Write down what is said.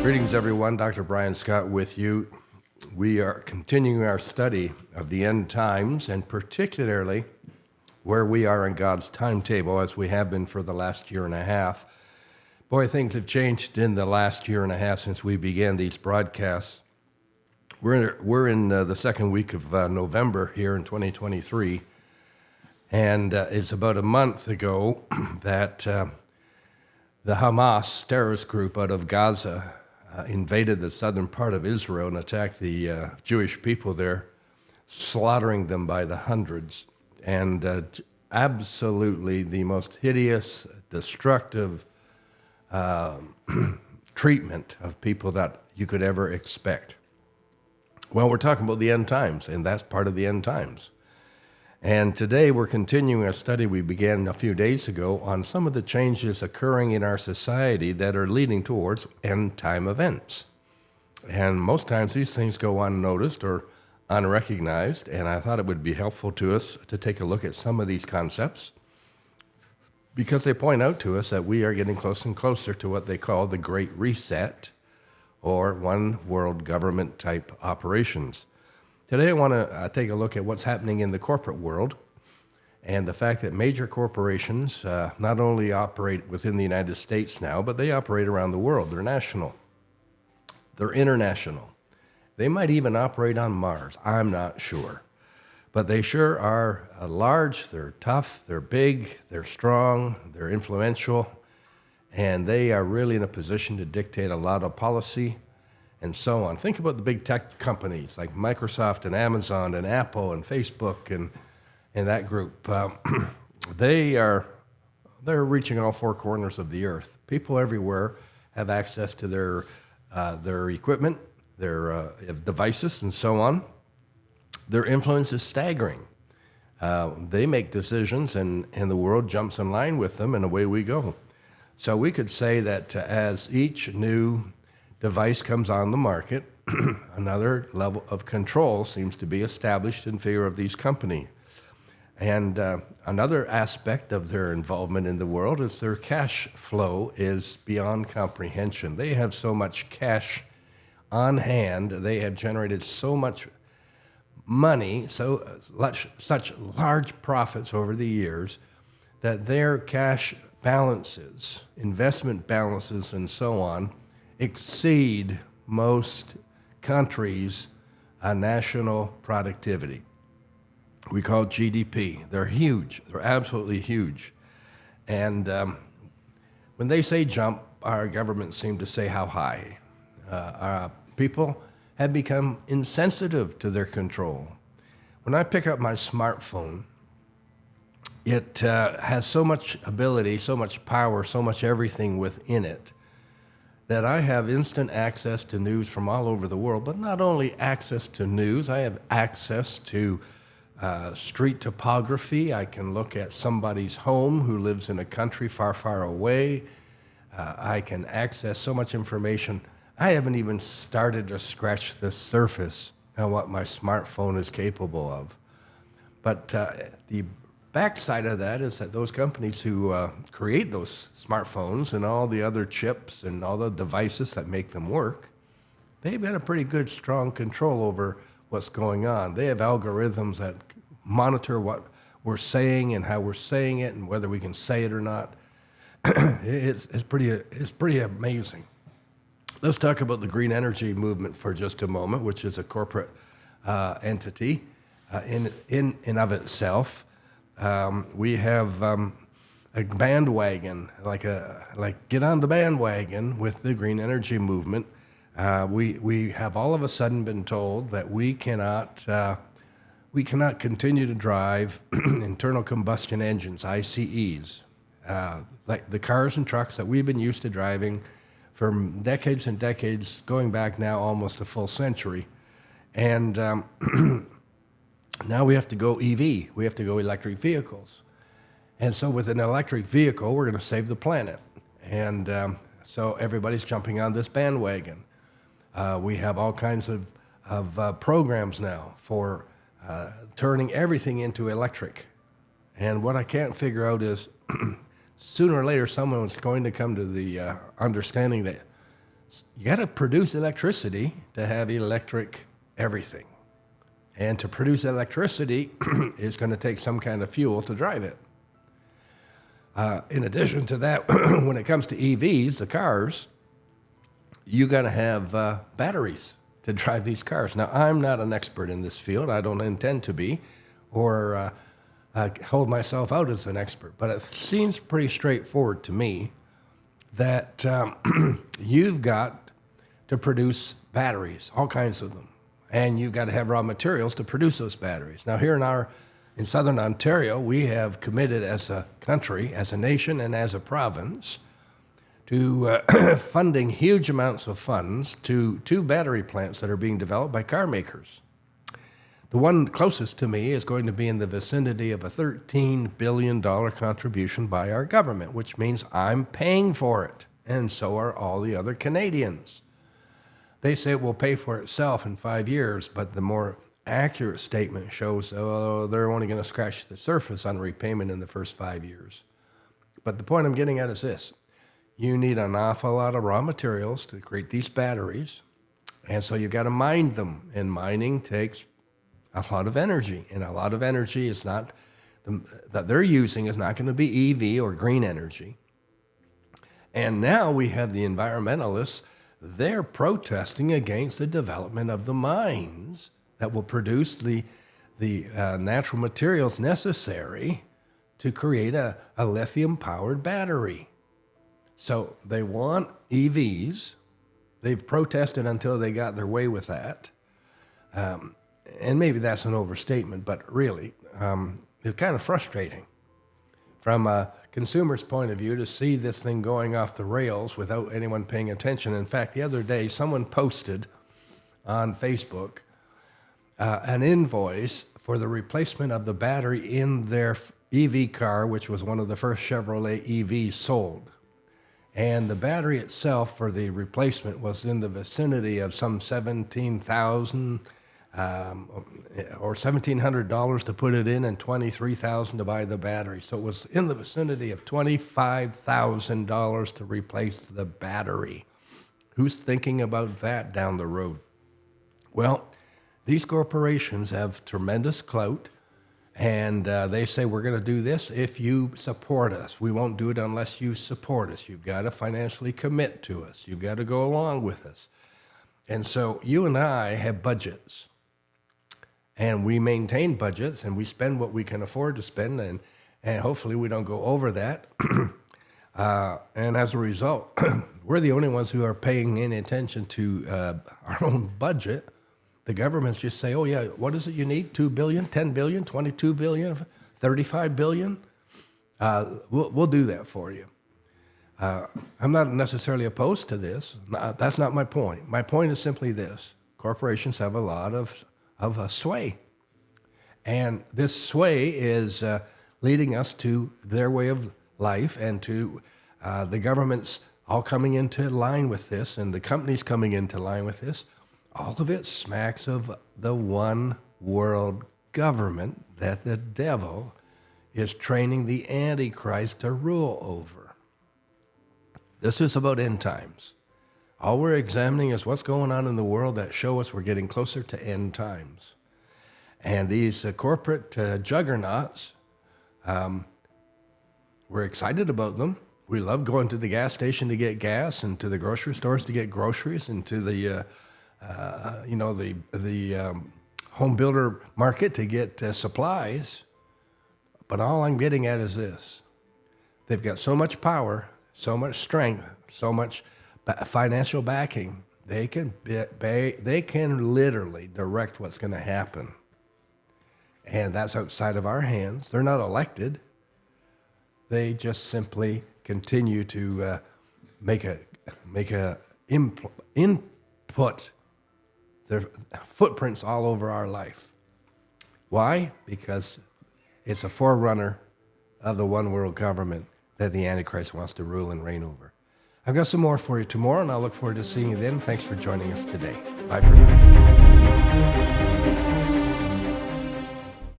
Greetings, everyone. Dr. Brian Scott with you. We are continuing our study of the end times, and particularly where we are in God's timetable, as we have been for the last year and a half. Boy, things have changed in the last year and a half since we began these broadcasts. We're in the second week of November here in 2023, and it's about a month ago that the Hamas terrorist group out of Gaza invaded the southern part of Israel and attacked the Jewish people there, slaughtering them by the hundreds, and absolutely the most hideous, destructive treatment of people that you could ever expect. Well, we're talking about the end times, and that's part of the end times. And today we're continuing a study we began a few days ago on some of the changes occurring in our society that are leading towards end time events. And most times these things go unnoticed or unrecognized, and I thought it would be helpful to us to take a look at some of these concepts because they point out to us that we are getting closer and closer to what they call the Great Reset or one world government type operations. Today, I want to take a look at what's happening in the corporate world and the fact that major corporations not only operate within the United States now, but they operate around the world. They're national. They're international. They might even operate on Mars. I'm not sure. But they sure are large, they're tough, they're big, they're strong, they're influential, and they are really in a position to dictate a lot of policy and so on. Think about the big tech companies like Microsoft and Amazon and Apple and Facebook and that group. They're reaching all four corners of the earth. People everywhere have access to their equipment, their devices, and so on. Their influence is staggering. They make decisions, and the world jumps in line with them, and away we go. So we could say that as each new device comes on the market, another level of control seems to be established in favor of these companies. And another aspect of their involvement in the world is their cash flow is beyond comprehension. They have so much cash on hand, they have generated so much money, such large profits over the years, that their cash balances, investment balances, and so on, exceed most countries' national productivity. We call it GDP. They're huge. They're absolutely huge. And when they say jump, our government seems to say how high. Our people have become insensitive to their control. When I pick up my smartphone, it has so much ability, so much power, so much everything within it, that I have instant access to news from all over the world. But not only access to news, I have access to street topography. I can look at somebody's home who lives in a country far, far away. I can access so much information. I haven't even started to scratch the surface on what my smartphone is capable of. But the backside of that is that those companies who create those smartphones and all the other chips and all the devices that make them work, they've got a pretty good, strong control over what's going on. They have algorithms that monitor what we're saying and how we're saying it and whether we can say it or not. It's pretty amazing. Let's talk about the green energy movement for just a moment, which is a corporate entity in of itself. We have a bandwagon, like get on the bandwagon with the green energy movement. We have all of a sudden been told that we cannot continue to drive internal combustion engines, ICEs, like the cars and trucks that we've been used to driving for decades and decades, going back now almost a full century. And now we have to go EV. We have to go electric vehicles. And so with an electric vehicle, we're going to save the planet. And so everybody's jumping on this bandwagon. We have all kinds of programs now for turning everything into electric. And what I can't figure out is sooner or later someone's going to come to the understanding that You got to produce electricity to have electric everything. And to produce electricity is going to take some kind of fuel to drive it. In addition to that, when it comes to EVs, the cars, you got to have batteries to drive these cars. Now, I'm not an expert in this field. I don't intend to be, or hold myself out as an expert. But it seems pretty straightforward to me that you've got to produce batteries, all kinds of them. And you've got to have raw materials to produce those batteries. Now, here in southern Ontario, we have committed as a country, as a nation, and as a province to funding huge amounts of funds to 2 battery plants that are being developed by car makers. The one closest to me is going to be in the vicinity of a $13 billion contribution by our government, which means I'm paying for it, and so are all the other Canadians. They say it will pay for itself in 5 years, but the more accurate statement shows they're only going to scratch the surface on repayment in the first 5 years. But the point I'm getting at is this. You need an awful lot of raw materials to create these batteries, and so you've got to mine them, and mining takes a lot of energy, and a lot of energy is not, that they're using is not going to be EV or green energy. And now we have the environmentalists. They're protesting against the development of the mines that will produce the natural materials necessary to create a lithium-powered battery. So they want EVs. They've protested until they got their way with that. And maybe that's an overstatement, but really, it's kind of frustrating from a consumer's point of view to see this thing going off the rails without anyone paying attention. In fact, the other day, someone posted on Facebook an invoice for the replacement of the battery in their EV car, which was one of the first Chevrolet EVs sold. And the battery itself for the replacement was in the vicinity of some $17,000 or $1,700 to put it in and $23,000 to buy the battery. So it was in the vicinity of $25,000 to replace the battery. Who's thinking about that down the road? Well, these corporations have tremendous clout, and they say, we're going to do this if you support us. We won't do it unless you support us. You've got to financially commit to us. You've got to go along with us. And so you and I have budgets, and we maintain budgets, and we spend what we can afford to spend, and hopefully we don't go over that. And as a result, we're the only ones who are paying any attention to our own budget. The governments just say, oh, yeah, what is it you need? 2 billion, 10 billion, 22 billion, 35 billion? We'll do that for you. I'm not necessarily opposed to this. That's not my point. My point is simply this. Corporations have a lot of sway. And this sway is leading us to their way of life and to the governments all coming into line with this and the companies coming into line with this. All of it smacks of the one world government that the devil is training the Antichrist to rule over. This is about end times. All we're examining is what's going on in the world that show us we're getting closer to end times. And these corporate juggernauts, we're excited about them. We love going to the gas station to get gas and to the grocery stores to get groceries and to the home builder market to get supplies. But all I'm getting at is this. They've got so much power, so much strength, so much financial backing. They can literally direct what's going to happen. And that's outside of our hands. They're not elected. They just simply continue to make a input their footprints all over our life. Why? Because it's a forerunner of the one world government that the Antichrist wants to rule and reign over. I've got some more for you tomorrow, and I'll look forward to seeing you then. Thanks for joining us today. Bye for now.